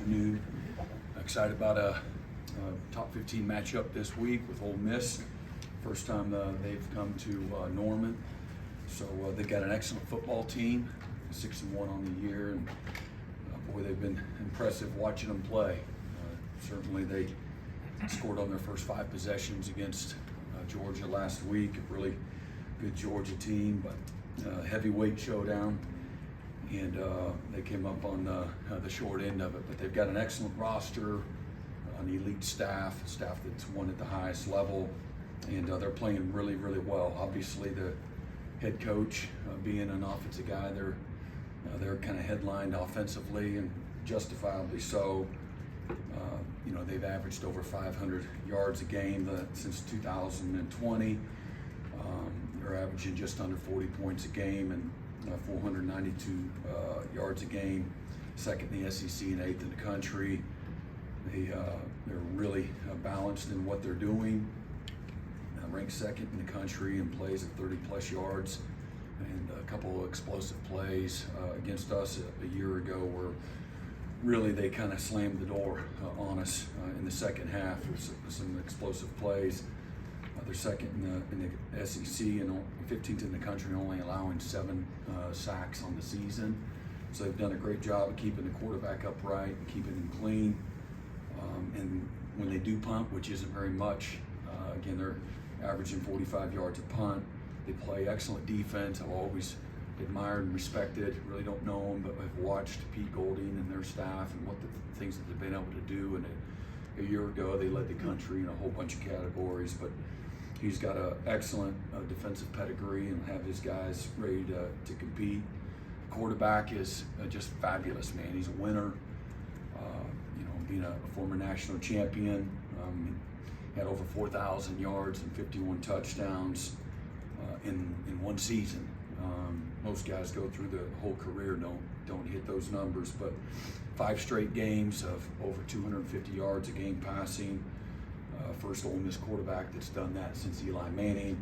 afternoon. Excited about a top 15 matchup this week with Ole Miss. First time they've come to Norman. So they've got an excellent football team, 6-1 on the year, and boy, they've been impressive watching them play. Certainly they scored on their first 5 possessions against Georgia last week. A really good Georgia team, but heavyweight showdown. And they came up on the short end of it, but they've got an excellent roster, an elite staff that's won at the highest level, and they're playing really, really well. Obviously, the head coach, being an offensive guy, they're kind of headlined offensively, and justifiably so. They've averaged over 500 yards a game since 2020. They're averaging just under 40 points a game and 492 yards a game, second in the SEC and 8th in the country. They're really balanced in what they're doing. Ranked second in the country in plays at 30-plus yards, and a couple of explosive plays against us a year ago where really they kind of slammed the door on us in the second half with some explosive plays. They're second in the SEC and 15th in the country, only allowing 7 sacks on the season. So they've done a great job of keeping the quarterback upright and keeping him clean. And when they do punt, which isn't very much, again, they're averaging 45 yards a punt. They play excellent defense. I've always admired and respected. Really don't know them, but I've watched Pete Golding and their staff and what the things that they've been able to do. And a year ago, they led the country in a whole bunch of categories, but he's got an excellent defensive pedigree and have his guys ready to compete. Quarterback is just fabulous, man. He's a winner. Being a former national champion, had over 4,000 yards and 51 touchdowns in one season. Most guys go through the whole career, don't hit those numbers, but 5 straight games of over 250 yards a game passing. First Ole Miss quarterback that's done that since Eli Manning,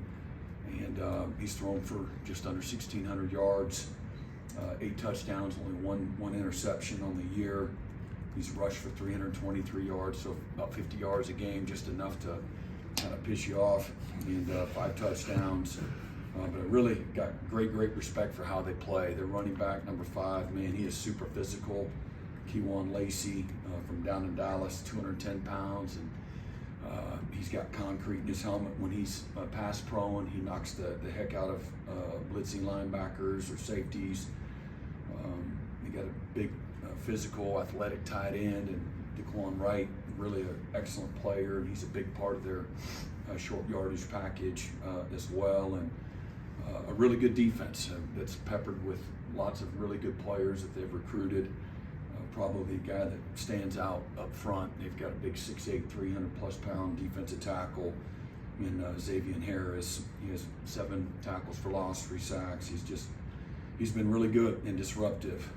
and he's thrown for just under 1,600 yards, 8 touchdowns, only one interception on the year. He's rushed for 323 yards, so about 50 yards a game, just enough to kind of piss you off, and 5 touchdowns. But I really got great respect for how they play. Their running back, number 5, man, he is super physical. Kewan Lacey from down in Dallas, 210 pounds, and he's got concrete in his helmet when he's pass prone. He knocks the heck out of blitzing linebackers or safeties. They got a big physical, athletic tight end, and DeQuan Wright, really an excellent player, and he's a big part of their short yardage package as well, and a really good defense that's peppered with lots of really good players that they've recruited. Probably the guy that stands out up front. They've got a big 6'8", 300-plus pound defensive tackle in Xavier Harris. He has 7 tackles for loss, 3 sacks. He's been really good and disruptive.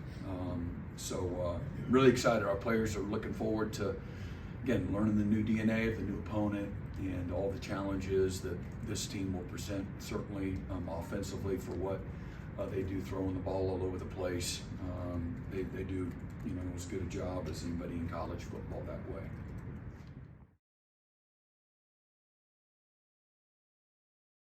So really excited. Our players are looking forward to, again, learning the new DNA of the new opponent and all the challenges that this team will present, certainly offensively for what they do, throwing the ball all over the place. They do as good a job as anybody in college football that way.